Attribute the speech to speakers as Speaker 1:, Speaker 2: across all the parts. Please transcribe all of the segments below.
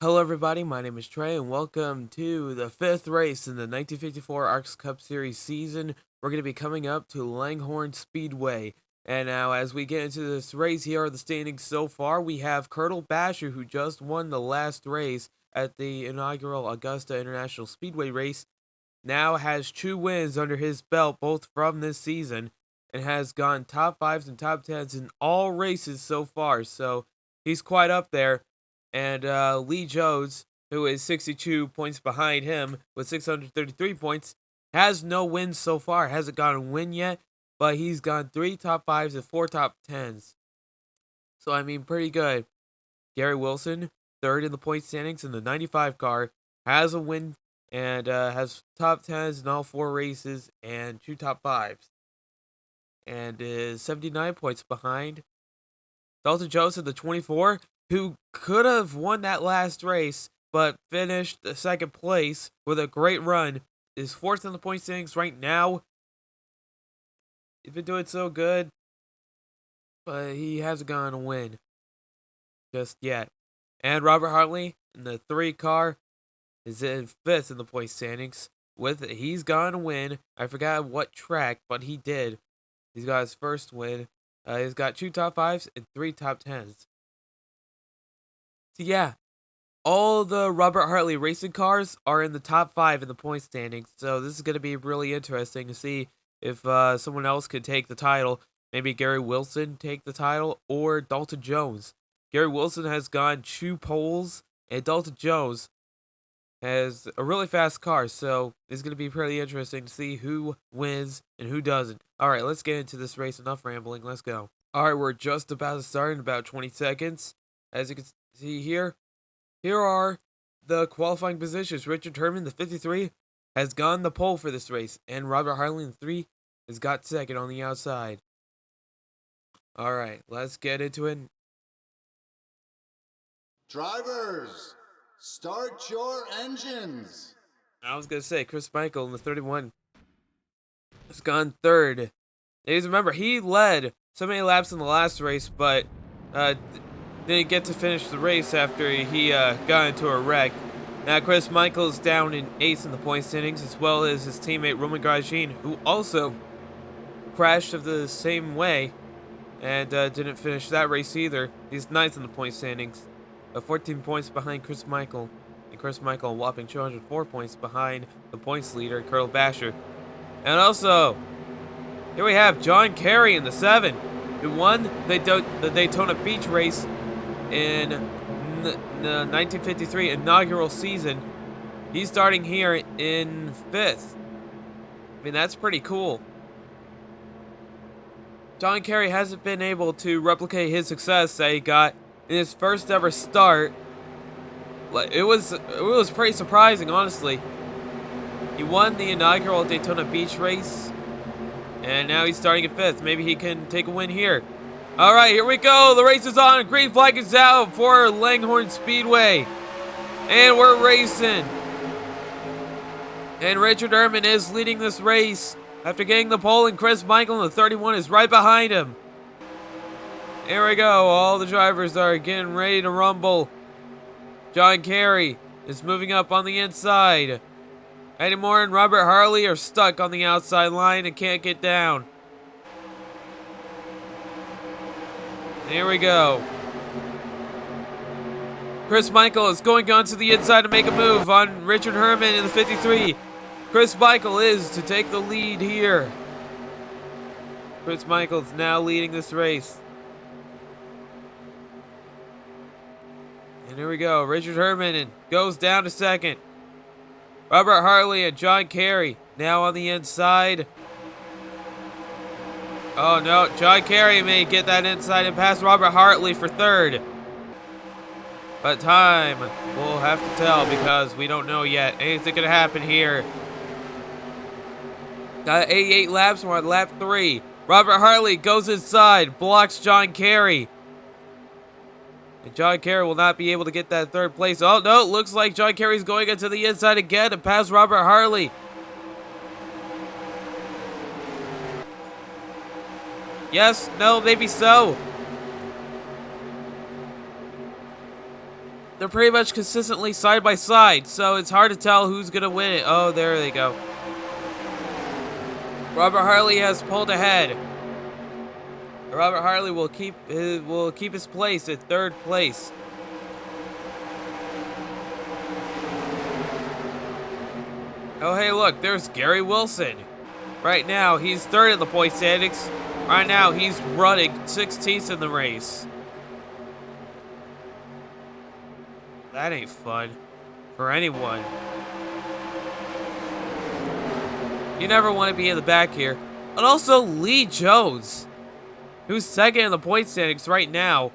Speaker 1: Hello everybody, my name is Trey and welcome to the 5th race in the 1954 ARCS Cup Series season. We're going to be coming up to Langhorne Speedway. And now as we get into this race, here are the standings so far. We have Colonel Basher, who just won the last race at the inaugural Augusta International Speedway race. Now has 2 wins under his belt, both from this season, and has gone top 5s and top 10s in all races so far. So he's quite up there. And Lee Jones, who is 62 points behind him with 633 points, has no wins so far. Hasn't gotten a win yet, but he's gone 3 top 5s and 4 top 10s. So, I mean, pretty good. Gary Wilson, third in the point standings in the 95 car, has a win and has top 10s in all 4 races and 2 top 5s. And is 79 points behind Dalton Jones in the 24, who could have won that last race, but finished second place with a great run, is 4th in the point standings right now. He's been doing so good, but he hasn't gotten a win just yet. And Robert Hartley in the 3 car is in 5th in the point standings. He's gotten a win. I forgot what track, but he did. He's got his first win. He's got 2 top 5s and 3 top 10s. So yeah, all the Robert Hartley racing cars are in the top 5 in the point standings. So this is going to be really interesting to see if someone else could take the title. Maybe Gary Wilson take the title or Dalton Jones. Gary Wilson has gone 2 poles, and Dalton Jones has a really fast car. So it's going to be pretty interesting to see who wins and who doesn't. All right, let's get into this race. Enough rambling. Let's go. All right, we're just about to start in about 20 seconds. As you can see here are the qualifying positions. Richard Herman, the 53, has gone the pole for this race, and Robert Hartley, the 3, has got second on the outside. All right, let's get into it.
Speaker 2: Drivers, start your engines.
Speaker 1: I was going to say, Chris Michael in the 31 has gone third. Ladies, remember, he led so many laps in the last race, but didn't get to finish the race after he got into a wreck. Now, Chris Michael's down in 8th in the point standings, as well as his teammate Roman Grosjean, who also crashed of the same way and didn't finish that race either. He's 9th in the point standings, 14 points behind Chris Michael. And Chris Michael a whopping 204 points behind the points leader, Colonel Basher. And also, here we have John Kerry in the 7, who won the Daytona Beach race in the 1953 inaugural season. He's starting here in 5th. I mean, that's pretty cool. John Kerry hasn't been able to replicate his success that he got in his first ever start. It was pretty surprising, honestly. He won the inaugural Daytona Beach race, and now he's starting at 5th. Maybe he can take a win here. All right, here we go. The race is on. Green flag is out for Langhorne Speedway. And we're racing. And Richard Herman is leading this race after getting the pole, and Chris Michael in the 31 is right behind him. Here we go. All the drivers are getting ready to rumble. John Kerry is moving up on the inside. Eddie Moore and Robert Hartley are stuck on the outside line and can't get down. Here we go. Chris Michael is going on to the inside to make a move on Richard Herman in the 53. Chris Michael is to take the lead here. Chris Michael is now leading this race. And here we go. Richard Herman goes down to second. Robert Hartley and John Kerry now on the inside. Oh no, John Kerry may get that inside and pass Robert Hartley for 3rd. But time will have to tell because we don't know yet. Anything could happen here. Got 88 laps, we're on lap 3. Robert Hartley goes inside, blocks John Kerry. And John Kerry will not be able to get that 3rd place. Oh no, looks like John Kerry's going into the inside again to pass Robert Hartley. Yes, no, maybe so. they're pretty much consistently side by side, so it's hard to tell who's gonna win it. Oh, there they go. Robert Harley has pulled ahead. Robert Harley will keep his place at third place. Oh, hey, look, there's Gary Wilson. Right now, he's third in the point standings. Right now, he's running 16th in the race. That ain't fun for anyone. You never want to be in the back here. And also, Lee Jones, who's second in the point standings right now,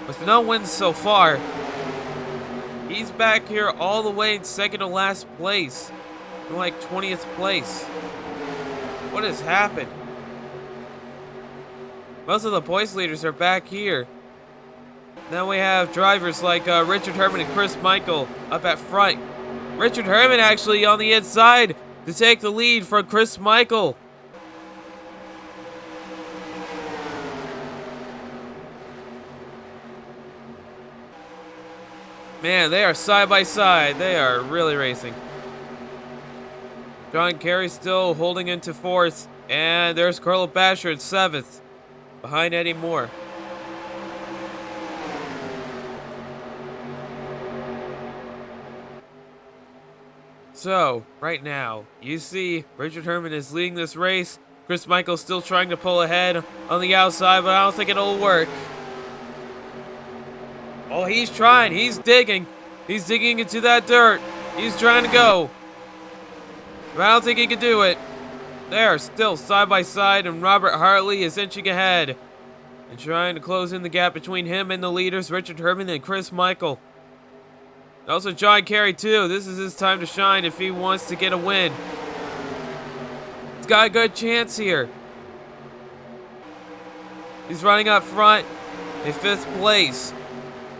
Speaker 1: with no wins so far. He's back here all the way in second to last place, in like 20th place. What has happened? Most of the points leaders are back here. Then we have drivers like Richard Herman and Chris Michael up at front. Richard Herman actually on the inside to take the lead from Chris Michael. Man, they are side by side. They are really racing. John Kerry still holding into fourth. And there's Carlo Basher in seventh, behind Eddie Moore. So, right now, you see Richard Herman is leading this race. Chris Michael's still trying to pull ahead on the outside, but I don't think it'll work. Oh, he's trying. He's digging. He's digging into that dirt. He's trying to go. But I don't think he can do it. They are still side by side, and Robert Hartley is inching ahead and trying to close in the gap between him and the leaders, Richard Herman and Chris Michael. Also, John Kerry, too. This is his time to shine if he wants to get a win. He's got a good chance here. He's running up front in fifth place.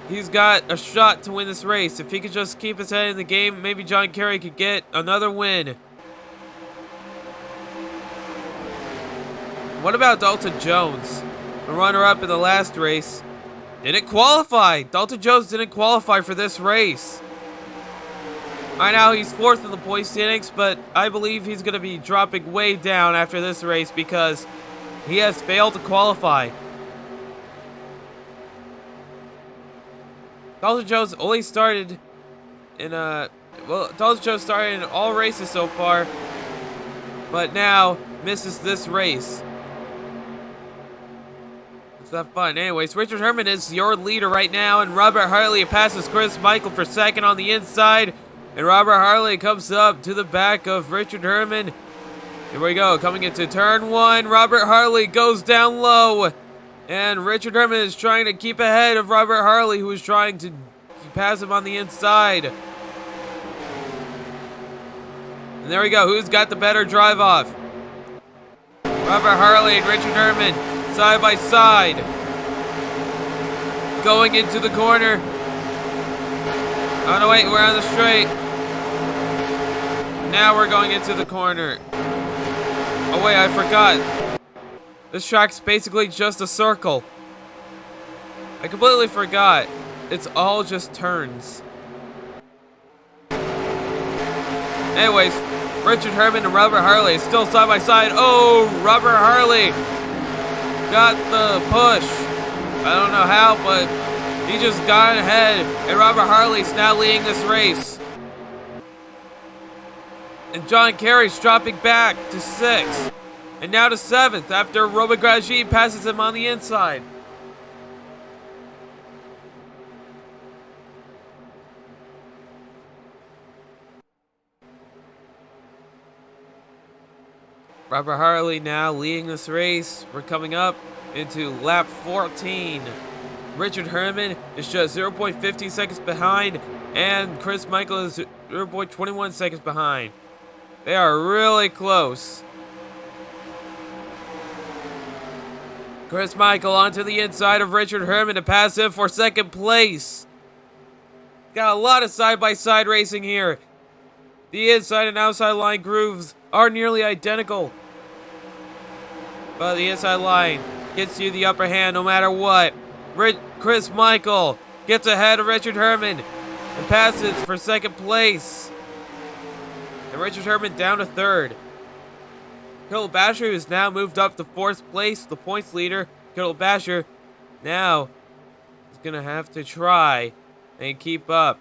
Speaker 1: He's got a shot to win this race. If he could just keep his head in the game, maybe John Kerry could get another win. What about Dalton Jones, the runner-up in the last race? Didn't qualify. Dalton Jones didn't qualify for this race. Right now, he's fourth in the point standings, but I believe he's going to be dropping way down after this race because he has failed to qualify. Dalton Jones only started in Dalton Jones started in all races so far, but now misses this race. It's not fun. Anyways, Richard Herman is your leader right now, and Robert Harley passes Chris Michael for second on the inside, and Robert Harley comes up to the back of Richard Herman. Here we go, coming into turn one. Robert Harley goes down low. And Richard Herman is trying to keep ahead of Robert Harley, who is trying to pass him on the inside. And there we go. Who's got the better drive off? Robert Harley and Richard Herman side by side. Going into the corner. Oh no, wait, we're on the straight. Now we're going into the corner. Oh wait, I forgot. This track's basically just a circle. I completely forgot. It's all just turns. Anyways, Richard Herman and Robert Harley is still side by side. Oh, Robert Harley got the push. I don't know how, but he just got ahead. And Robert Harley's now leading this race. And John Kerry's dropping back to sixth. And now to seventh after Robert Gragi passes him on the inside. Robert Harley now leading this race. We're coming up into lap 14. Richard Herman is just 0.15 seconds behind, and Chris Michael is 0.21 seconds behind. They are really close. Chris Michael onto the inside of Richard Herman to pass him for second place. Got a lot of side-by-side racing here. The inside and outside line grooves are nearly identical. But the inside line gets you the upper hand no matter what. Chris Michael gets ahead of Richard Herman and passes for second place. And Richard Herman down to third. Colonel Basher has now moved up to fourth place, the points leader. Colonel Basher now is going to have to try and keep up.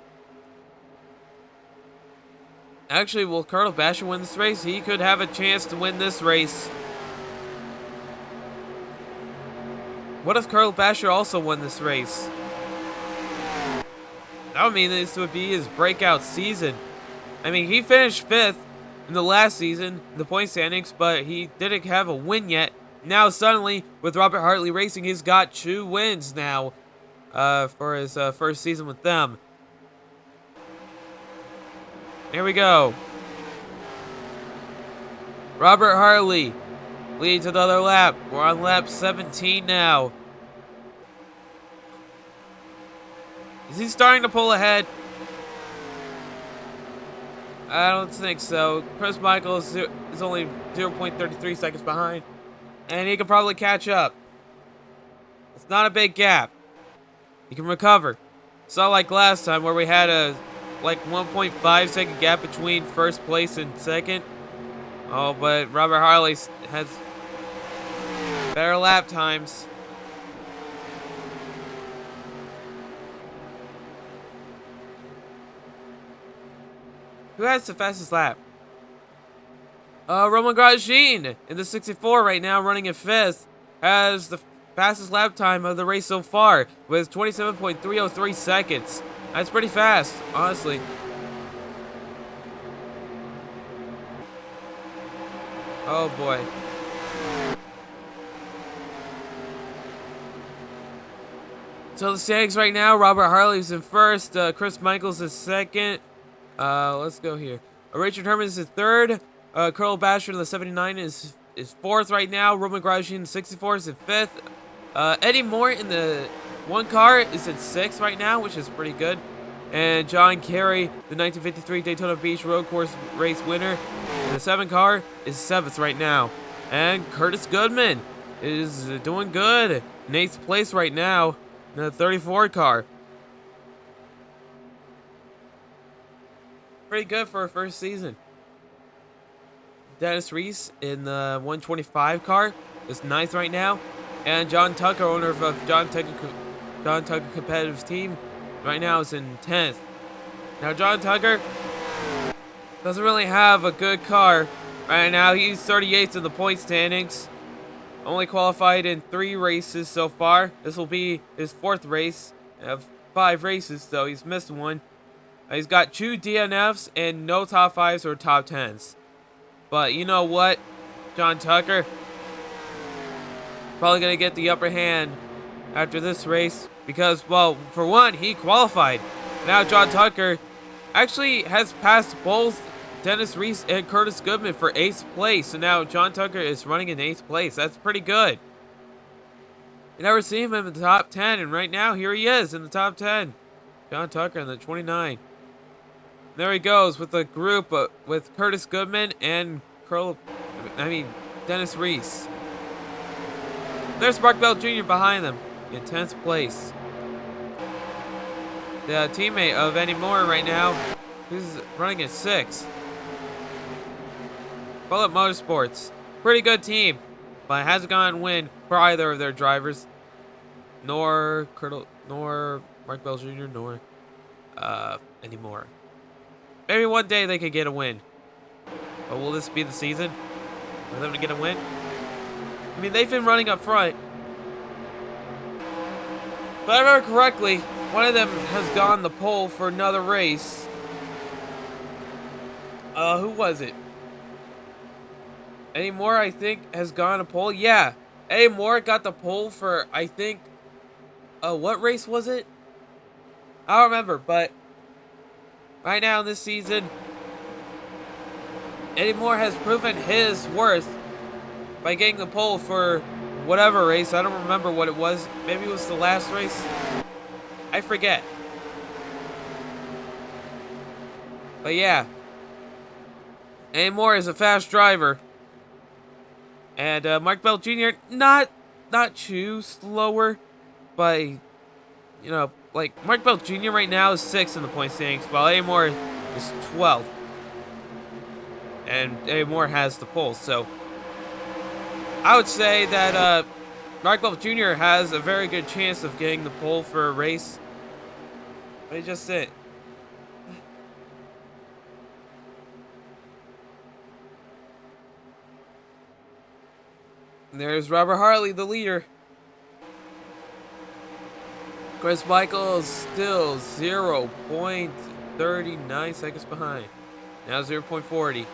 Speaker 1: Actually, will Colonel Basher win this race? He could have a chance to win this race. What if Colonel Basher also won this race? That would mean this would be his breakout season. I mean, he finished 5th in the last season, in the point standings, but he didn't have a win yet. Now, suddenly, with Robert Hartley Racing, he's got 2 wins now for his first season with them. Here we go. Robert Hartley leads another lap. We're on lap 17 now. Is he starting to pull ahead? I don't think so. Chris Michaels is only 0.33 seconds behind. And he can probably catch up. It's not a big gap. He can recover. It's not like last time where we had a like 1.5 second gap between first place and second. Oh, but Robert Hartley has better lap times. Who has the fastest lap? Roman Grosjean in the 64 right now, running in 5th, has the fastest lap time of the race so far with 27.303 seconds. That's pretty fast, honestly. Oh boy. So the standings right now, Robert Hartley's in first, Chris Michaels is second. Let's go here. Richard Herman is in third. Colonel Basher in the 79 is fourth right now. Roman Grosjean in the 64 is in fifth. Eddie Moore in the 1 car is in 6th right now, which is pretty good. And John Kerry, the 1953 Daytona Beach Road Course race winner, in the 7 car is 7th right now. And Curtis Goodman is doing good in 8th place right now in the 34 car. Pretty good for a first season. Dennis Reese in the 125 car is 9th right now. And John Tucker, owner of John Tucker Competitive Team, right now is in 10th. Now John Tucker doesn't really have a good car right now. He's 38th in the point standings. Only qualified in 3 races so far. This will be his 4th race of 5 races, so he's missed 1. He's got 2 DNFs and no top 5s or top 10s. But you know what, John Tucker? Probably going to get the upper hand after this race because, well, for one, he qualified. Now John Tucker actually has passed both Dennis Reese and Curtis Goodman for 8th place. So now John Tucker is running in 8th place. That's pretty good. You never see him in the top 10, and right now, here he is in the top 10. John Tucker in the 29. There he goes with the group with Curtis Goodman and Dennis Reese. There's Mark Bell Jr. behind them in 10th place. The teammate of Eddie Moore right now, who's running at 6th. Bullet Motorsports, pretty good team, but hasn't gotten a win for either of their drivers, nor Mark Bell Jr., nor Eddie Moore. Maybe one day they could get a win. But will this be the season for them to get a win? I mean, they've been running up front. But if I remember correctly, one of them has gone the pole for another race. Who was it? Eddie Moore, I think, has gone a pole. Yeah, Eddie Moore got the pole for, I think, what race was it? I don't remember, but right now in this season, Eddie Moore has proven his worth by getting the pole for whatever race. I don't remember what it was. Maybe it was the last race. I forget. But yeah, Eddie Moore is a fast driver. And Mark Bell Jr. not too slower, but you know, like, Mark Bell Jr. right now is 6th in the point standings, while Eddie Moore is 12th. And Eddie Moore has the pole, so I would say that Mark Bell Jr. has a very good chance of getting the pole for a race. But he just didn't. And there's Robert Hartley, the leader. Chris Michael is still 0.39 seconds behind. Now 0.40.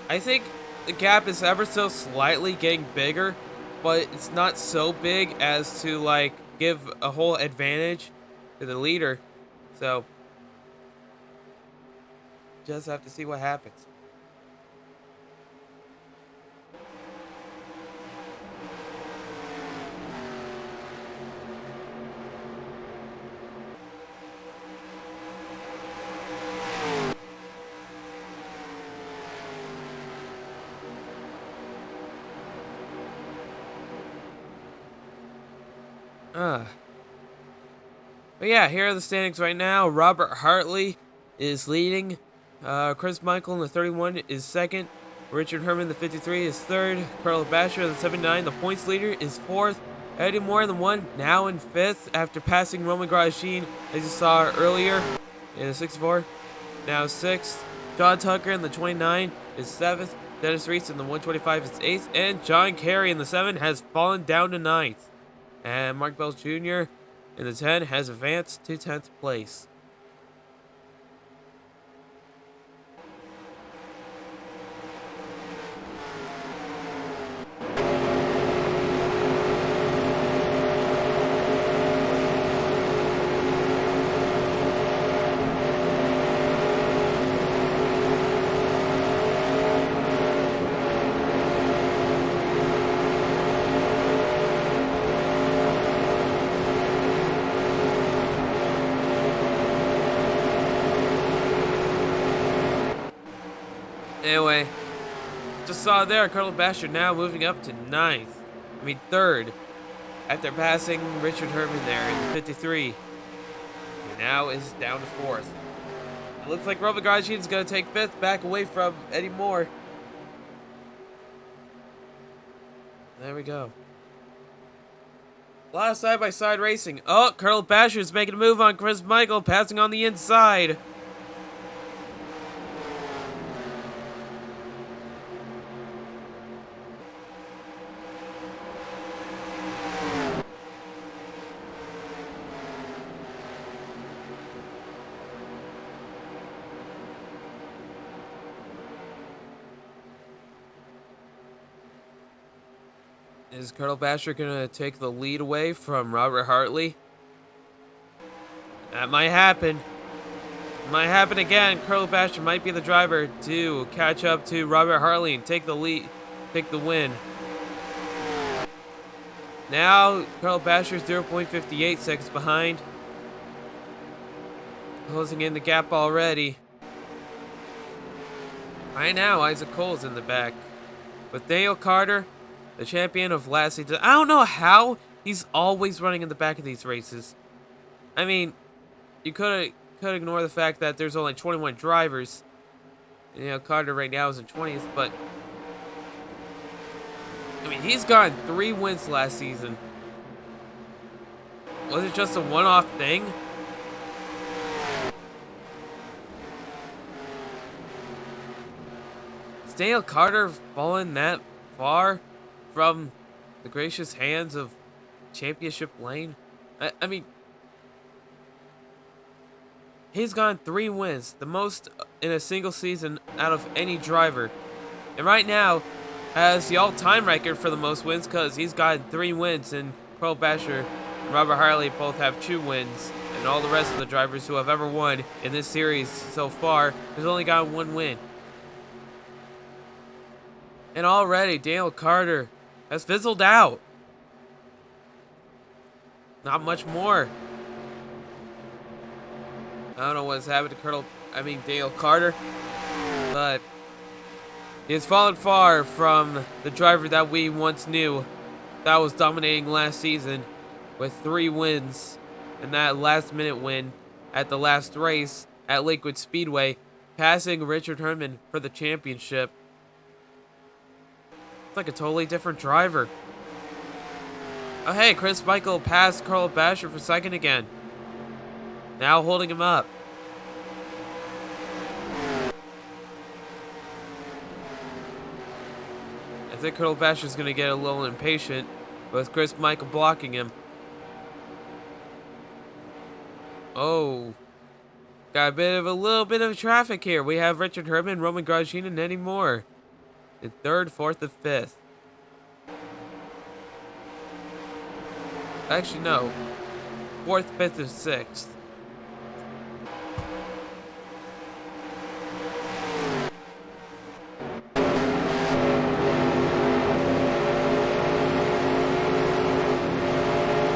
Speaker 1: I think the gap is ever so slightly getting bigger, but it's not so big as to like give a whole advantage to the leader. So just have to see what happens. But yeah, here are the standings right now. Robert Hartley is leading. Chris Michael in the 31 is second. Richard Herman, the 53, is third. Carl Basher, the 79, the points leader, is fourth. Eddie Moore in the 1, now in fifth after passing Roman Grosjean, as you saw earlier, in the 64. Now sixth. John Tucker in the 29 is seventh. Dennis Reese in the 125 is eighth. And John Kerry in the 7 has fallen down to ninth. And Mark Bell Jr. in the 10 has advanced to 10th place. Anyway, just saw there, Carl Basher now moving up to third, after passing Richard Herman there in 53. And now is down to fourth. It looks like Roman Grosjean is going to take fifth, back away from Eddie Moore. There we go. A lot of side-by-side racing. Oh, Carl Basher is making a move on Chris Michael, passing on the inside. Is Colonel Basher going to take the lead away from Robert Hartley? That might happen. Might happen again. Colonel Basher might be the driver to catch up to Robert Hartley and take the lead, take the win. Now, Colonel Basher is 0.58 seconds behind. Closing in the gap already. Right now, Isaac Cole's in the back. With Daniel Carter, the champion of last season. I don't know how he's always running in the back of these races. I mean, you could ignore the fact that there's only 21 drivers. You know, Carter right now is in 20th, but I mean, he's gotten 3 wins last season. Was it just a one-off thing? Is Daniel Carter fallen that far from the gracious hands of championship lane? I mean, he's gotten 3 wins, the most in a single season out of any driver. And right now, has the all-time record for the most wins because he's gotten 3 wins, and Carl Basher and Robert Hartley both have 2 wins. And all the rest of the drivers who have ever won in this series so far has only gotten 1 win. And already, Daniel Carter has fizzled out. Not much more. I don't know what's happened to Daniel Carter, but he has fallen far from the driver that we once knew that was dominating last season. with 3 wins, and that last-minute win at the last race at Lakewood Speedway, passing Richard Herman for the championship. It's like a totally different driver. Oh hey, Chris Michael passed Carl Basher for second again. Now holding him up. I think Colonel Basher's going to get a little impatient with Chris Michael blocking him. Oh. Got a little bit of traffic here. We have Richard Herman, Roman Grosjean, and Eddie Moore in 3rd, 4th, and 5th. Actually, no. 4th, 5th, and 6th.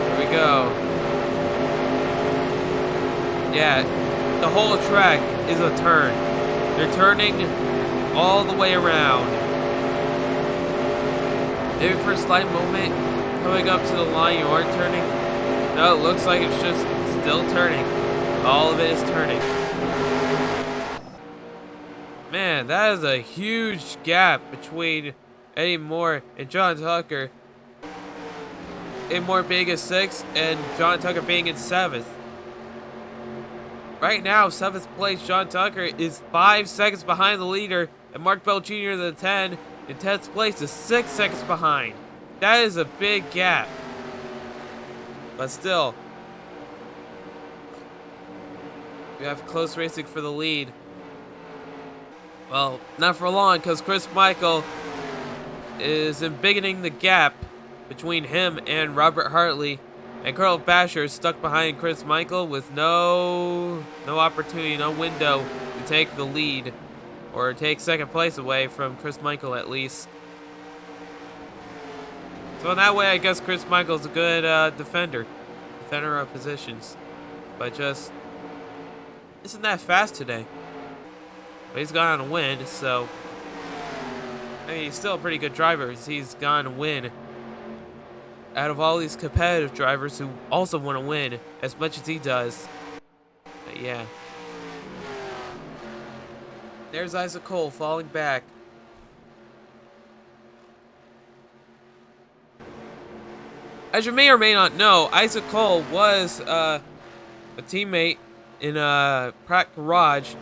Speaker 1: Here we go. Yeah, the whole track is a turn. You're turning all the way around. Maybe for a slight moment, coming up to the line, you aren't turning. No, it looks like it's just still turning. All of it is turning. Man, that is a huge gap between Eddie Moore and John Tucker. Eddie Moore being in 6th and John Tucker being in 7th. Right now, 7th place John Tucker is 5 seconds behind the leader, and Mark Bell Jr. in the 10 in 10th place is 6 seconds behind. That is a big gap. But still, we have close racing for the lead. Well, not for long, because Chris Michael is embiggening the gap between him and Robert Hartley. And Carl Basher is stuck behind Chris Michael with no opportunity, no window to take the lead. Or take 2nd place away from Chris Michael at least. So in that way, I guess Chris Michael's a good defender of positions. But just isn't that fast today. But he's gone on a win, so I mean, he's still a pretty good driver. He's gone to win out of all these competitive drivers who also want to win as much as he does. But yeah. There's Isaac Cole falling back. As you may or may not know, Isaac Cole was a teammate in Pratt Garage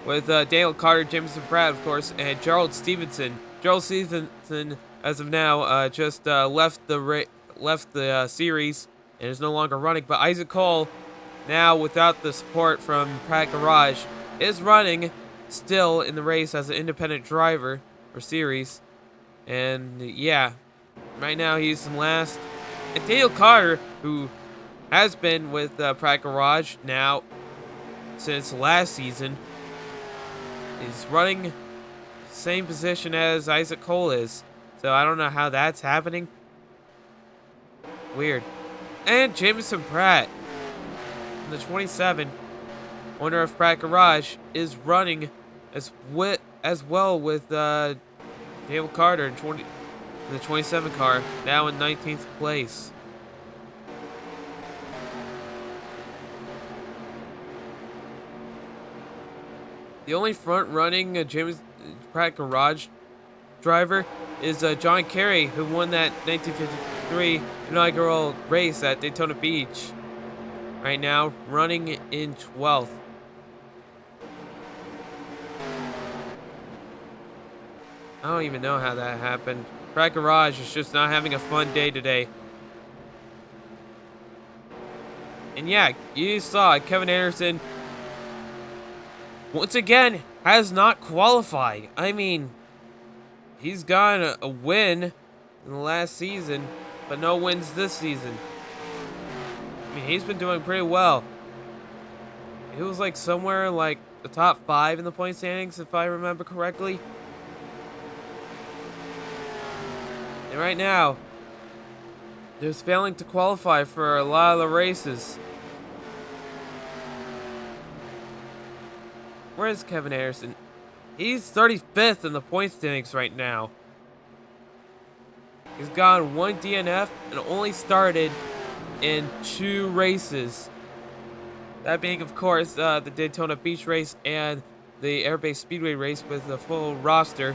Speaker 1: with Daniel Carter, Jameson Pratt, of course, and Gerald Stevenson. Gerald Stevenson, as of now, just left the series and is no longer running. But Isaac Cole, now without the support from Pratt Garage, is running still in the race as an independent driver for series. And yeah, right now he's in last. And Daniel Carter, who has been with Pratt Garage now since last season, is running the same position as Isaac Cole is. So I don't know how that's happening. Weird. And Jameson Pratt, the 27, owner of Pratt Garage, is running as well with Daniel Carter in the 27 car, now in 19th place. The only front-running James Pratt Garage driver is John Kerry, who won that 1953 inaugural race at Daytona Beach. Right now, running in 12th. I don't even know how that happened. Pratt Garage is just not having a fun day today. And yeah, you saw Kevin Anderson once again has not qualified. I mean, he's gotten a win in the last season, but no wins this season. I mean, he's been doing pretty well. He was like somewhere like the top 5 in the point standings, if I remember correctly. And right now, they're failing to qualify for a lot of the races. Where is Kevin Anderson? He's 35th in the point standings right now. He's gotten 1 DNF and only started in 2 races. That being, of course, the Daytona Beach race and the Airbase Speedway race with the full roster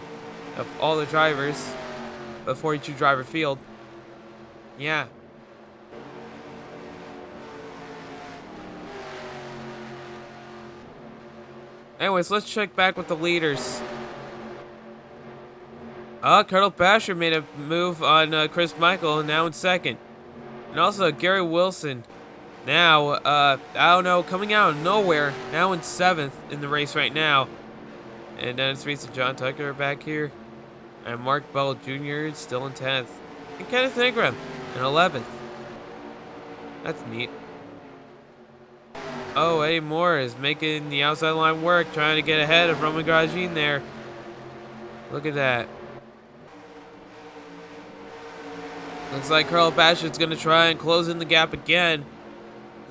Speaker 1: of all the drivers, a 42 driver field. Yeah. Anyways, let's check back with the leaders. Colonel Basher made a move on Chris Michael, now in second. And also Gary Wilson, now, I don't know, coming out of nowhere, now in 7th in the race right now. And Dennis Reese and John Tucker are back here. And Mark Bell Jr. is still in 10th. And Kenneth Ingram in 11th. That's neat. Oh, Eddie Moore is making the outside line work, trying to get ahead of Roman Grosjean there. Look at that. Looks like Carl Bashett's going to try and close in the gap again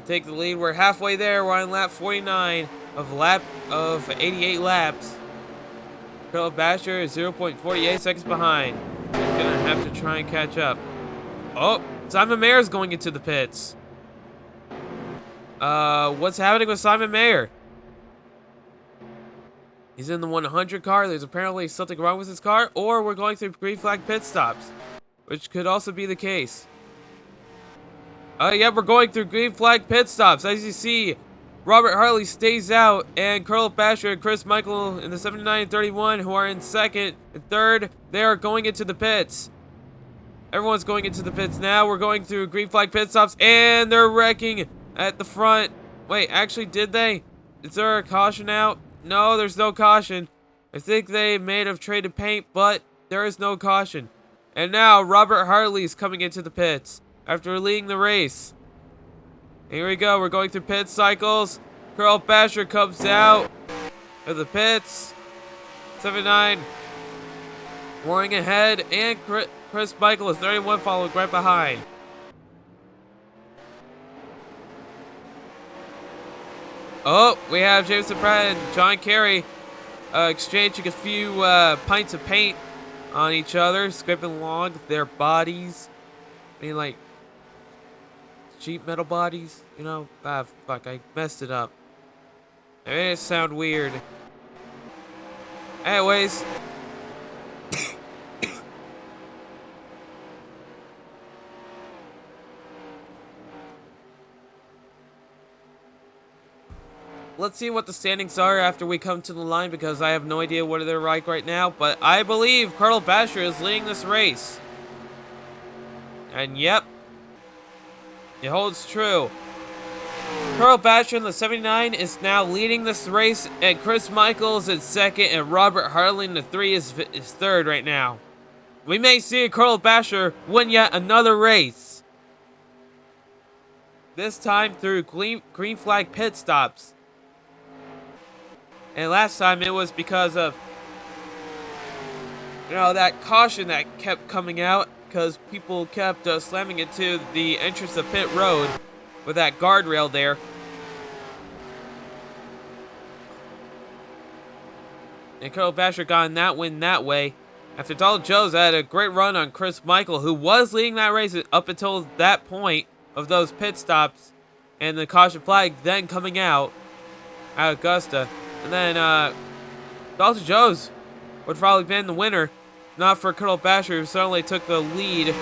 Speaker 1: to take the lead. We're halfway there. We're on lap 49 of 88 laps. Carl Basher is 0.48 seconds behind. He's going to have to try and catch up. Oh, Simon Mayer is going into the pits. What's happening with Simon Mayer? He's in the 100 car. There's apparently something wrong with his car, or we're going through green flag pit stops, which could also be the case. Yeah, we're going through green flag pit stops. As you see, Robert Hartley stays out, and Carl Basher and Chris Michael in the 79 and 31, who are in second and third, they are going into the pits. Everyone's going into the pits now. We're going through green flag pit stops, and they're wrecking at the front. Wait, actually, did they? Is there a caution out? No, there's no caution. I think they may have traded paint, but there is no caution. And now, Robert Hartley's coming into the pits after leading the race. Here we go. We're going through pit cycles. Carl Basher comes out of the pits. 79 roaring ahead, and Chris Michael is 31 following right behind. Oh, we have Jameson Pratt and John Kerry exchanging a few pints of paint on each other, scraping along their bodies. I mean, like, sheet metal bodies, you know? Ah, fuck, I messed it up. It made it sound weird. Anyways. Let's see what the standings are after we come to the line, because I have no idea what they're like right now. But I believe Carl Basher is leading this race. And yep, it holds true. Carl Basher in the 79 is now leading this race, and Chris Michaels in second, and Robert Hartley in the 3 is third right now. We may see Carl Basher win yet another race. This time through green flag pit stops. And last time it was because of, you know, that caution that kept coming out, because people kept slamming into the entrance of pit road with that guardrail there. And Carl Basher got in that win that way. After Donald Jones had a great run on Chris Michael, who was leading that race up until that point of those pit stops and the caution flag then coming out at Augusta. And then Donald Jones would probably been the winner, not for Colonel Basher, who suddenly took the lead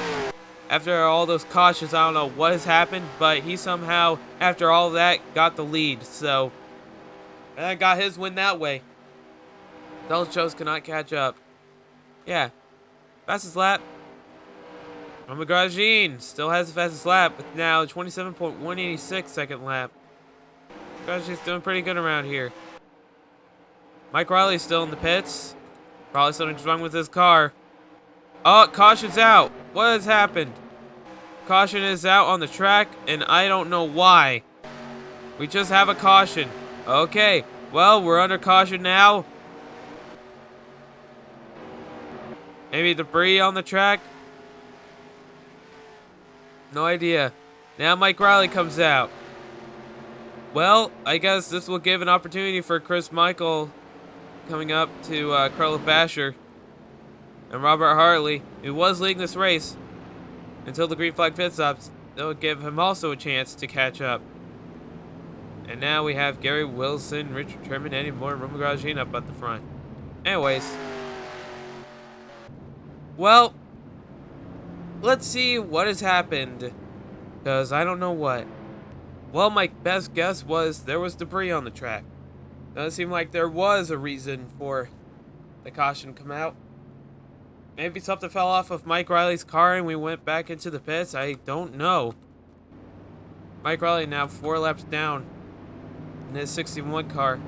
Speaker 1: after all those cautions. I don't know what has happened, but he somehow, after all that, got the lead. So, and got his win that way. Donald Jones cannot catch up. Yeah, fastest lap. Roman Grosjean still has the fastest lap, with now 27.186 second lap. Grosjean's doing pretty good around here. Mike Riley's still in the pits. Probably something's wrong with his car. Oh, caution's out. What has happened? Caution is out on the track, and I don't know why. We just have a caution. Okay, well, we're under caution now. Maybe debris on the track? No idea. Now Mike Riley comes out. Well, I guess this will give an opportunity for Chris Michael coming up to Carl Basher and Robert Hartley, who was leading this race until the green flag pit stops. They'll give him also a chance to catch up. And now we have Gary Wilson, Richard Sherman, Eddie Moore, and Roman Grosjean up at the front. Anyways. Well, let's see what has happened. Because I don't know what. Well, my best guess was there was debris on the track. Doesn't seem like there was a reason for the caution to come out. Maybe something fell off of Mike Riley's car and we went back into the pits. I don't know. Mike Riley now 4 laps down in his 61 car.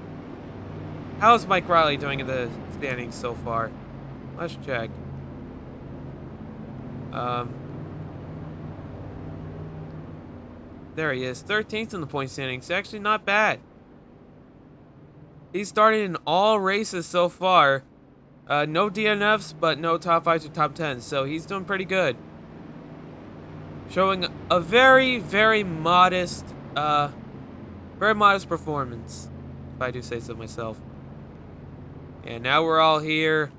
Speaker 1: How is Mike Riley doing in the standings so far? Let's check. There he is, 13th in the point standings. Actually, not bad. He's started in all races so far. No DNFs, but no top 5s or top 10s, so he's doing pretty good. Showing a very, very modest performance, if I do say so myself. And now we're all here.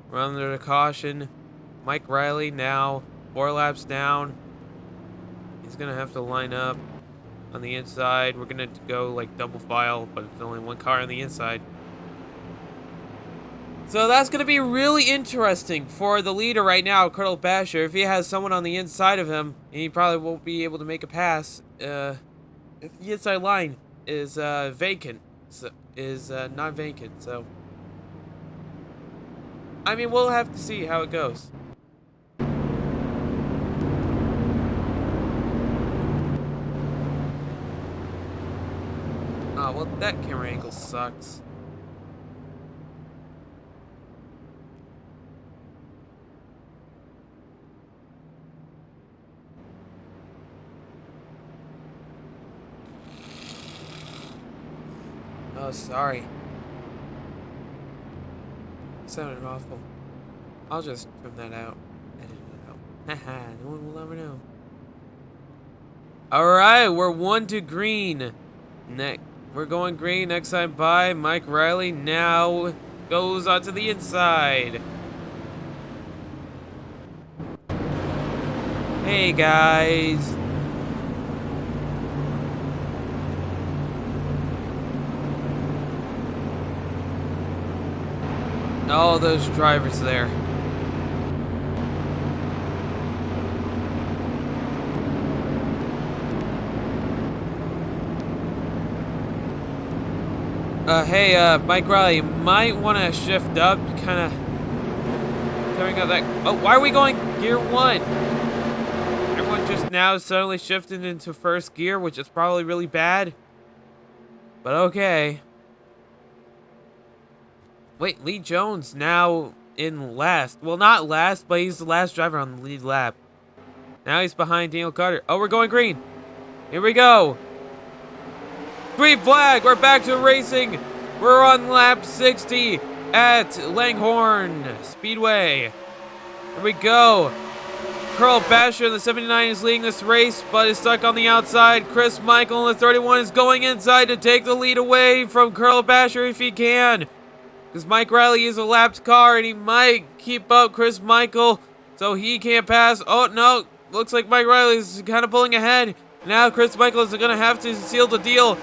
Speaker 1: We're under the caution. Mike Riley now 4 laps down. He's gonna have to line up on the inside. We're gonna go like double file, but it's only 1 car on the inside. So that's going to be really interesting for the leader right now, Colonel Basher. If he has someone on the inside of him, he probably won't be able to make a pass. If the inside line is vacant, not vacant. So, I mean, we'll have to see how it goes. Oh, well, that camera angle sucks. Oh, sorry. Sounded awful. I'll just trim that out. Edit it out. Haha, no one will ever know. Alright, we're 1 to green. We're going green. Next time by, Mike Riley now goes onto the inside. Hey, guys. All those drivers there. Hey, Mike Riley, you might want to shift up, kind of coming out that. Oh, why are we going gear 1? Everyone just now suddenly shifted into first gear, which is probably really bad. But okay. Wait, Lee Jones now in last. Well, not last, but he's the last driver on the lead lap. Now he's behind Daniel Carter. Oh, we're going green. Here we go. Green flag. We're back to racing. We're on lap 60 at Langhorne Speedway. Here we go. Carl Basher in the 79 is leading this race, but is stuck on the outside. Chris Michael in the 31 is going inside to take the lead away from Carl Basher if he can. Because Mike Riley is a lapped car, and he might keep up Chris Michael, so he can't pass. Oh, no. Looks like Mike Riley is kind of pulling ahead. Now Chris Michael is going to have to seal the deal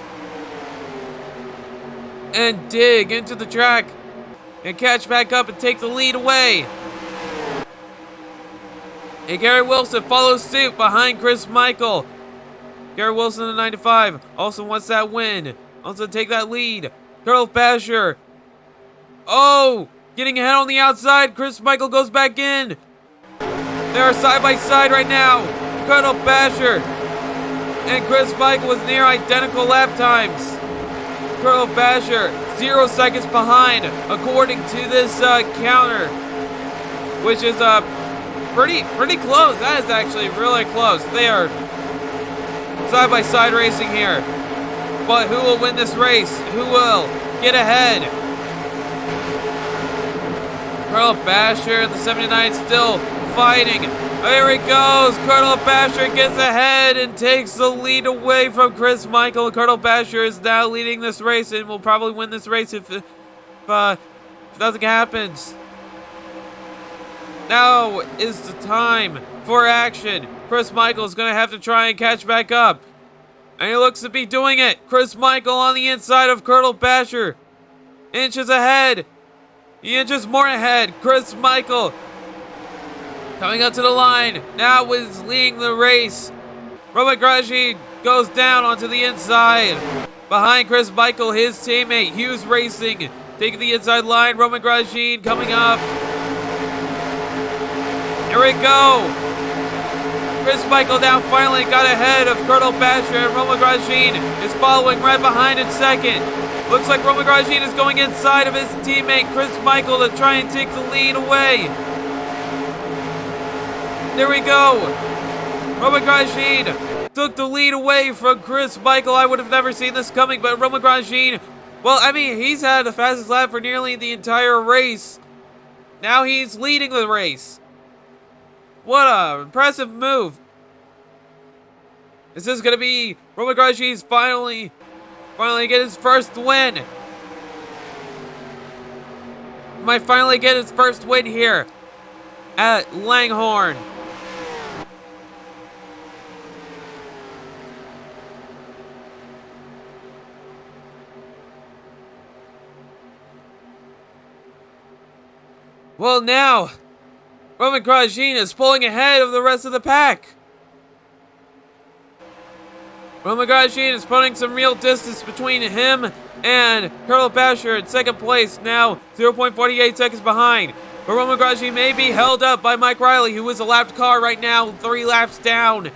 Speaker 1: and dig into the track and catch back up and take the lead away. And Gary Wilson follows suit behind Chris Michael. Gary Wilson in the 95 also wants that win. Also take that lead. Colonel Basher. Oh, getting ahead on the outside. Chris Michael goes back in. They are side by side right now. Colonel Basher and Chris Michael with near identical lap times. Colonel Basher 0 seconds behind, according to this counter, which is pretty close. That is actually really close. They are side by side racing here. But who will win this race? Who will get ahead? Colonel Basher in the 79 still fighting. There he goes. Colonel Basher gets ahead and takes the lead away from Chris Michael. Colonel Basher is now leading this race and will probably win this race if nothing happens. Now is the time for action. Chris Michael is going to have to try and catch back up. And he looks to be doing it. Chris Michael on the inside of Colonel Basher. Inches ahead. He inches more ahead. Chris Michael coming up to the line. Now is leading the race. Roman Grosjean goes down onto the inside. Behind Chris Michael, his teammate, Hughes Racing, taking the inside line. Roman Grosjean coming up. Here we go. Chris Michael now finally got ahead of Colonel Basher, and Roman Grosjean is following right behind in second. Looks like Roman Grosjean is going inside of his teammate, Chris Michael, to try and take the lead away. There we go. Roman Grosjean took the lead away from Chris Michael. I would have never seen this coming, but Roman Grosjean, well, I mean, he's had the fastest lap for nearly the entire race. Now he's leading the race. What a impressive move. Is this going to be Roman Grosjean's finally get his first win? Might finally get his first win here at Langhorne. Well, now Roman Grosjean is pulling ahead of the rest of the pack. Roman Grosjean is putting some real distance between him and Colonel Basher in second place, now 0.48 seconds behind. But Roman Grosjean may be held up by Mike Riley, who is a lapped car right now, 3 laps down,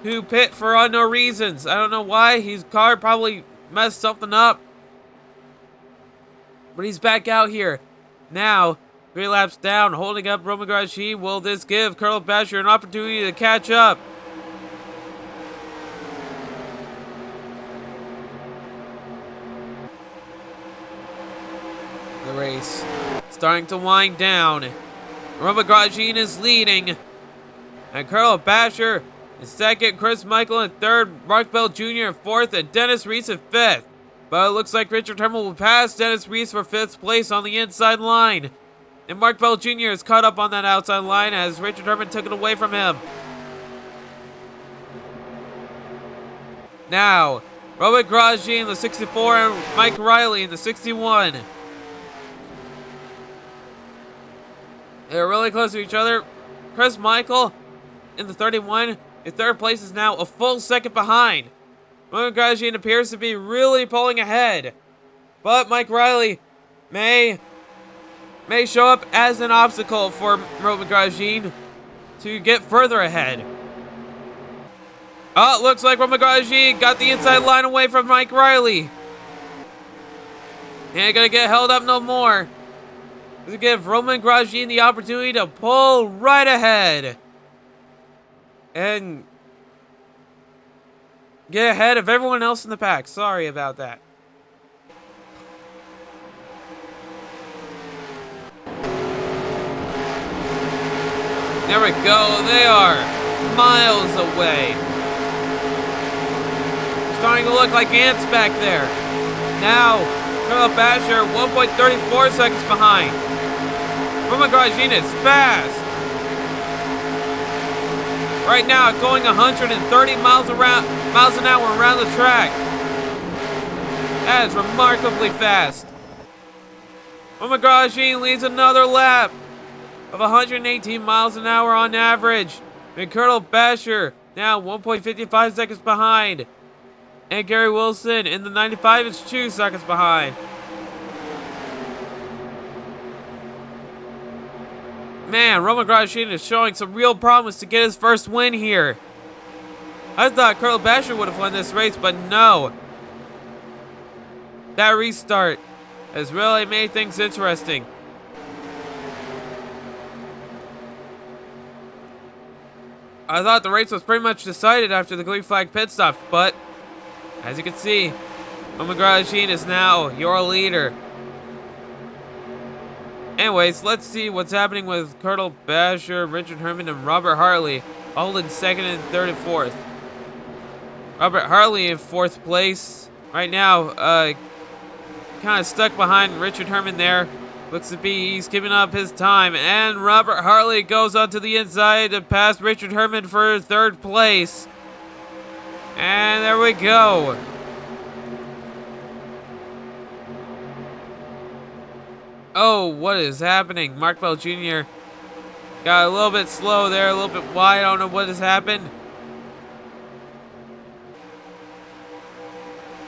Speaker 1: who pit for unknown reasons. I don't know why. His car probably messed something up. But he's back out here. Now, 3 laps down, holding up Roman Grosjean. Will this give Colonel Basher an opportunity to catch up? The race starting to wind down. Roman Grosjean is leading. And Colonel Basher in second, Chris Michael in third, Mark Bell Jr. in fourth, and Dennis Reese in fifth. But it looks like Richard Herman will pass Dennis Reese for 5th place on the inside line. And Mark Bell Jr. is caught up on that outside line as Richard Herman took it away from him. Now, Roman Grosjean in the 64 and Mike Riley in the 61. They're really close to each other. Chris Michael in the 31. In third place is now a full second behind. Roman Grosjean appears to be really pulling ahead. But Mike Riley may show up as an obstacle for Roman Grosjean to get further ahead. Oh, it looks like Roman Grosjean got the inside line away from Mike Riley. Ain't gonna get held up no more. To give Roman Grosjean the opportunity to pull right ahead and get ahead of everyone else in the pack. Sorry about that. There we go. They are miles away. Starting to look like ants back there. Now, Colonel Basher 1.34 seconds behind. Roman Grosjean is fast. Right now, going 130 miles an hour around the track. That is remarkably fast. Roman Grosjean leads another lap of 118 miles an hour on average. And Colonel Basher now 1.55 seconds behind. And Gary Wilson in the 95 is 2 seconds behind. Man, Roman Grosjean is showing some real promise to get his first win here. I thought Colonel Basher would have won this race, but no. That restart has really made things interesting. I thought the race was pretty much decided after the green flag pit stop, but as you can see, Roman Grosjean is now your leader. Anyways, let's see what's happening with Colonel Basher, Richard Herman, and Robert Hartley, all in second and third and fourth. Robert Hartley in 4th place right now, kind of stuck behind Richard Herman there. Looks to be he's giving up his time. And Robert Harley goes onto the inside to pass Richard Herman for third place. And there we go. Oh, what is happening? Mark Bell Jr. got a little bit slow there, a little bit wide. I don't know what has happened.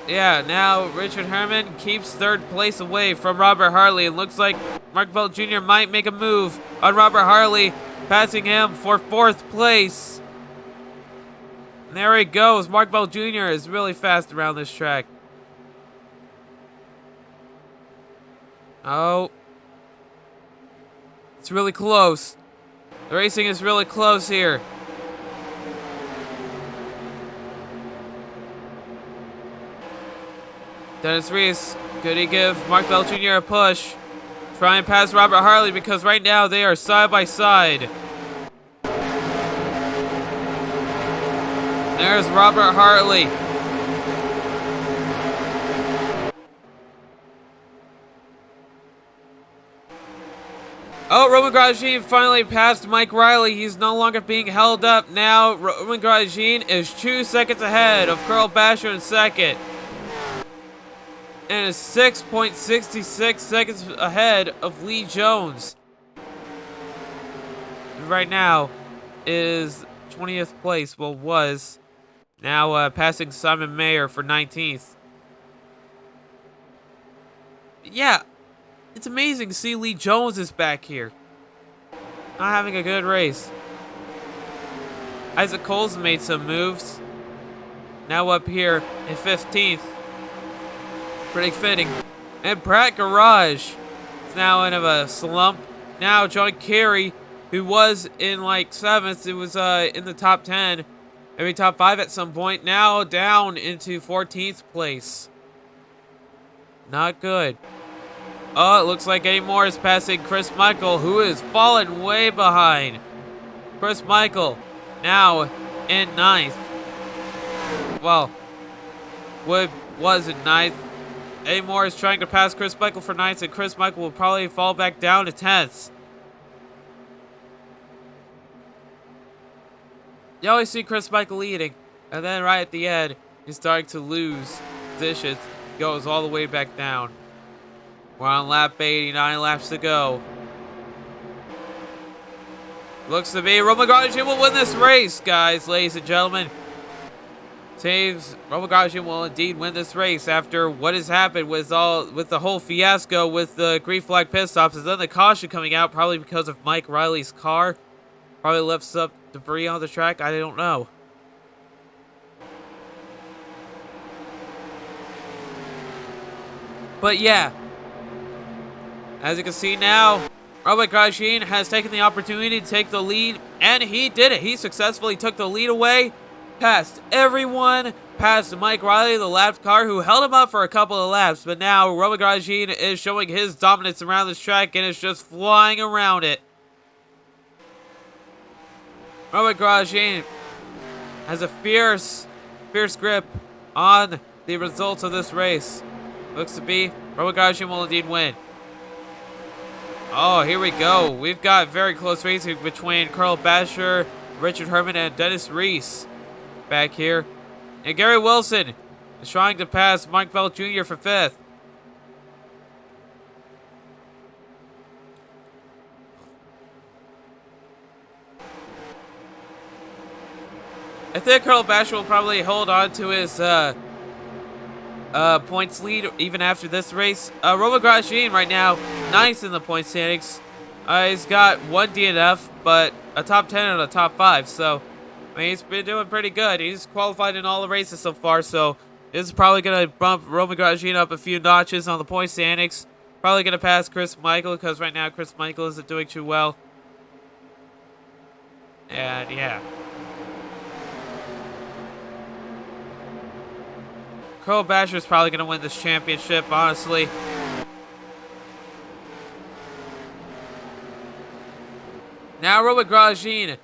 Speaker 1: Yeah, now Richard Herman keeps third place away from Robert Harley. It looks like Mark Bell Jr. might make a move on Robert Harley, passing him for fourth place. And there he goes. Mark Bell Jr. is really fast around this track. Oh. It's really close. The racing is really close here. Dennis Reese, could he give Mark Bell Jr. a push? Try and pass Robert Harley because right now they are side by side. There's Robert Harley. Oh, Roman Grosjean finally passed Mike Riley. He's no longer being held up. Now, Roman Grosjean is 2 seconds ahead of Carl Basher in second. And is 6.66 seconds ahead of Lee Jones. Right now is 20th place. Well, was. Now passing Simon Mayer for 19th. Yeah. It's amazing to see Lee Jones is back here. Not having a good race. Isaac Cole's made some moves. Now up here in 15th. Pretty fitting. And Pratt Garage is now in a slump. Now John Kerry, who was in like 7th, it was in the top 10, maybe top 5 at some point, now down into 14th place. Not good. Oh, it looks like Eddie Moore is passing Chris Michael, who is falling way behind. Chris Michael now in 9th. Well, was in 9th. Eddie Moore is trying to pass Chris Michael for 9th, and Chris Michael will probably fall back down to 10th. You always see Chris Michael leading, and then right at the end, he's starting to lose positions. Goes all the way back down. We're on lap 89 laps to go. Looks to be Roman Grosjean will win this race, guys, ladies and gentlemen. Seems Roman Grosjean will indeed win this race after what has happened with the whole fiasco with the green flag pit stops, and then the caution coming out probably because of Mike Riley's car. Probably lifts up debris on the track. I don't know. But yeah. As you can see now, Roman Grosjean has taken the opportunity to take the lead, and he did it. He successfully took the lead away, passed everyone, passed Mike Riley, the lapped car, who held him up for a couple of laps, but now Roman Grosjean is showing his dominance around this track and is just flying around it. Roman Grosjean has a fierce grip on the results of this race. Looks to be Roman Grosjean will indeed win. Oh, here we go. We've got very close racing between Carl Basher, Richard Herman, and Dennis Reese back here. And Gary Wilson is trying to pass Mike Bell Jr. for 5th. I think Carl Basher will probably hold on to his points lead even after this race. Roman Grosjean right now 9th in the points standings. He's got 1 DNF, but a top 10 and a top 5. So, I mean, he's been doing pretty good. He's qualified in all the races so far. So, this is probably going to bump Roman Grosjean up a few notches on the points standings. Probably going to pass Chris Michael because right now Chris Michael isn't doing too well. And yeah. Carl Basher is probably going to win this championship, honestly. Now Roman Grosjean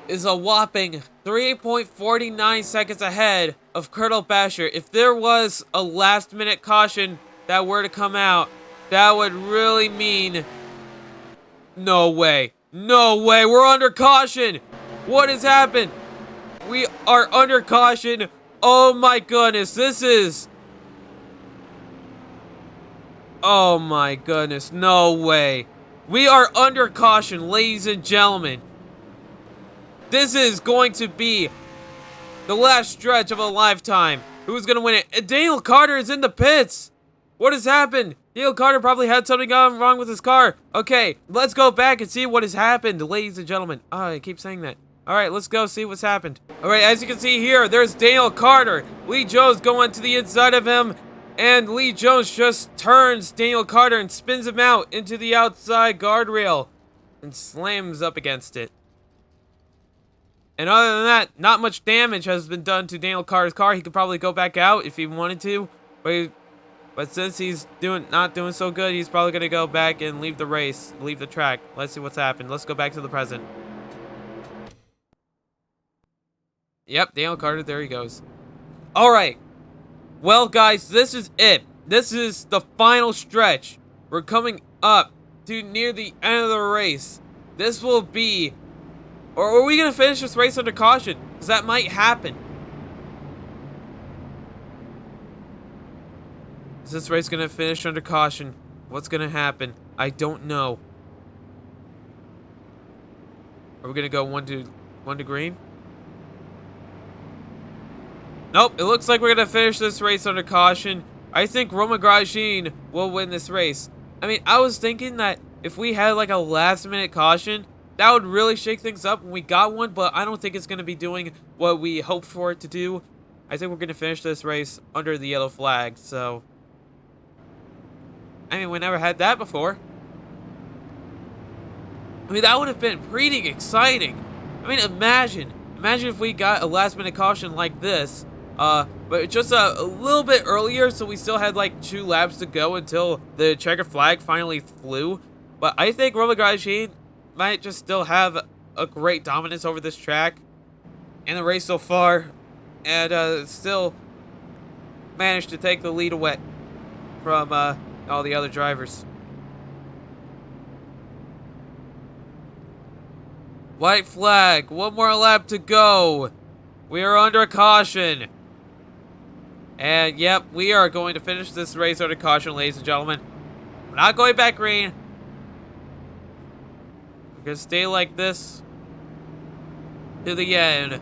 Speaker 1: is a whopping 3.49 seconds ahead of Carl Basher. If there was a last-minute caution that were to come out, That would really mean... No way. No way. We're under caution. What has happened? We are under caution. Oh my goodness. This is... Oh my goodness. No way. We are under caution, ladies and gentlemen. This is going to be the last stretch of a lifetime. Who's going to win it? Daniel Carter is in the pits. What has happened? Daniel Carter probably had something gone wrong with his car. Okay, let's go back and see what has happened, ladies and gentlemen. Oh, I keep saying that. All right, let's go see what's happened. All right, as you can see here, there's Daniel Carter. Lee Jones going to the inside of him, and Lee Jones just turns Daniel Carter and spins him out into the outside guardrail and slams up against it. And other than that, not much damage has been done to Daniel Carter's car. He could probably go back out if he wanted to, but since he's not doing so good, he's probably going to go back and leave the race, leave the track. Let's see what's happened. Let's go back to the present. Yep, Daniel Carter, there he goes. All right. Well, guys, this is it. This is the final stretch. We're coming up to near the end of the race. This will be... Or are we going to finish this race under caution? Because that might happen. Is this race going to finish under caution? What's going to happen? I don't know. Are we going to go one to green? Nope, it looks like we're going to finish this race under caution. I think Romain Grosjean will win this race. I mean, I was thinking that if we had like a last minute caution, that would really shake things up when we got one, but I don't think it's going to be doing what we hoped for it to do. I think we're going to finish this race under the yellow flag, so... I mean, we never had that before. I mean, that would have been pretty exciting. I mean, imagine if we got a last-minute caution like this, but just a little bit earlier, so we still had like 2 laps to go until the checkered flag finally flew. But I think Romain Grosjean might just still have a great dominance over this track in the race so far, and still managed to take the lead away from all the other drivers. White flag, 1 more lap to go. We are under caution. And yep, we are going to finish this race under caution, ladies and gentlemen. We're not going back green. We're going to stay like this to the end.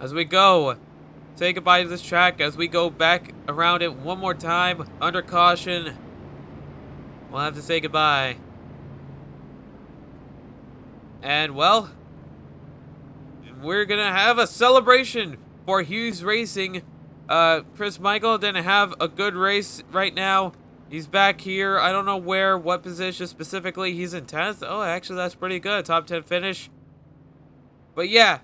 Speaker 1: As we go, say goodbye to this track as we go back around it one more time under caution. We'll have to say goodbye. And well, we're gonna have a celebration for Hughes Racing. Chris Michael didn't have a good race right now. He's back here. I don't know where, what position specifically. He's in 10th. Oh, actually, that's pretty good. Top 10 finish. But yeah,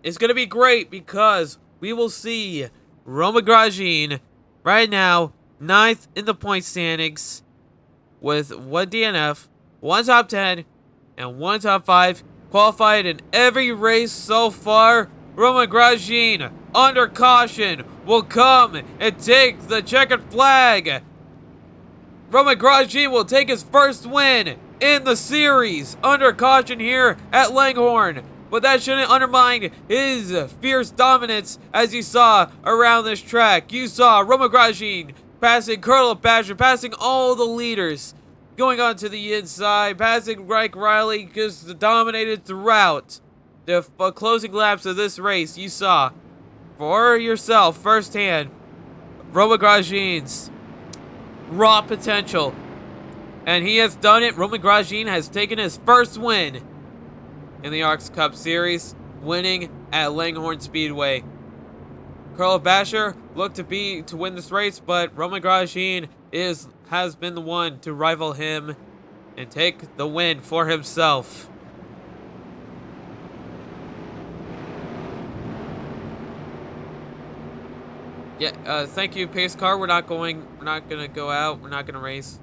Speaker 1: it's gonna be great because we will see Romain Grosjean right now 9th in the point standings with 1 DNF, 1 top 10, and 1 top 5. Qualified in every race so far. Romain Grosjean, under caution, will come and take the checkered flag. Romain Grosjean will take his first win in the series under caution here at Langhorne. But that shouldn't undermine his fierce dominance as you saw around this track. You saw Romain Grosjean passing Colonel Basher, passing all the leaders, going on to the inside, passing Mike Riley, just dominated throughout the closing laps of this race. You saw for yourself firsthand Romain Grosjean's raw potential. And he has done it. Romain Grosjean has taken his first win in the ARCS Cup Series, winning at Langhorne Speedway. Colonel Basher looked to win this race, but Romain Grosjean has been the one to rival him and take the win for himself. Yeah, thank you, pace car. We're not gonna go out. We're not gonna race.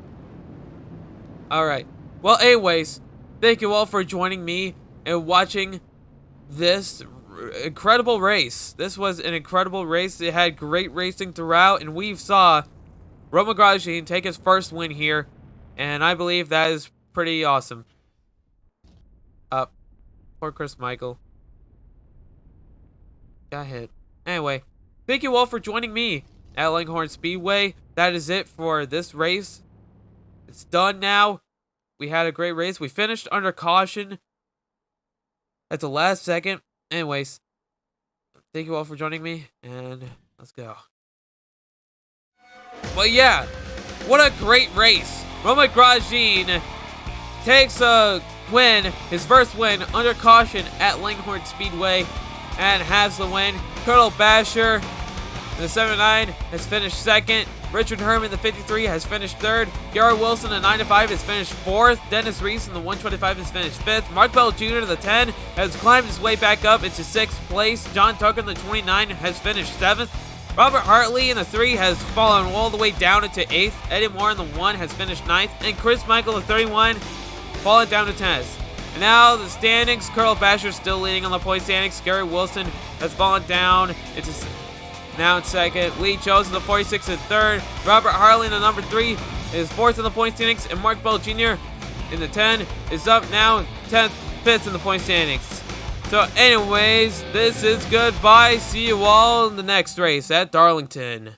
Speaker 1: All right. Well, anyways, thank you all for joining me and watching this incredible race. This was an incredible race. It had great racing throughout, and we saw Roman Grosjean take his first win here, and I believe that is pretty awesome. Poor Chris Michael. Got hit. Anyway, thank you all for joining me at Langhorne Speedway. That is it for this race. It's done now. We had a great race. We finished under caution at the last second. Anyways, thank you all for joining me, and let's go. But yeah, what a great race. Roman Grosjean takes a win, his first win under caution at Langhorne Speedway, and has the win. Colonel Basher in the 79 has finished second. Richard Herman, the 53, has finished third. Gary Wilson, the 95, has finished fourth. Dennis Reese in the 125 has finished fifth. Mark Bell Jr., the 10, has climbed his way back up into sixth place. John Tucker, in the 29, has finished seventh. Robert Hartley in the 3 has fallen all the way down into 8th. Eddie Moore in the 1 has finished 9th. And Chris Michael, the 31, fallen down to 10th. And now the standings, Colonel Basher still leading on the point standings. Gary Wilson has fallen down into now in second. Lee Jones in the 46 in third. Robert Harley in the number 3 is 4th in the point standings. And Mark Bell Jr. in the 10 is up now 10th, 5th in the point standings. So anyways, this is goodbye. See you all in the next race at Darlington.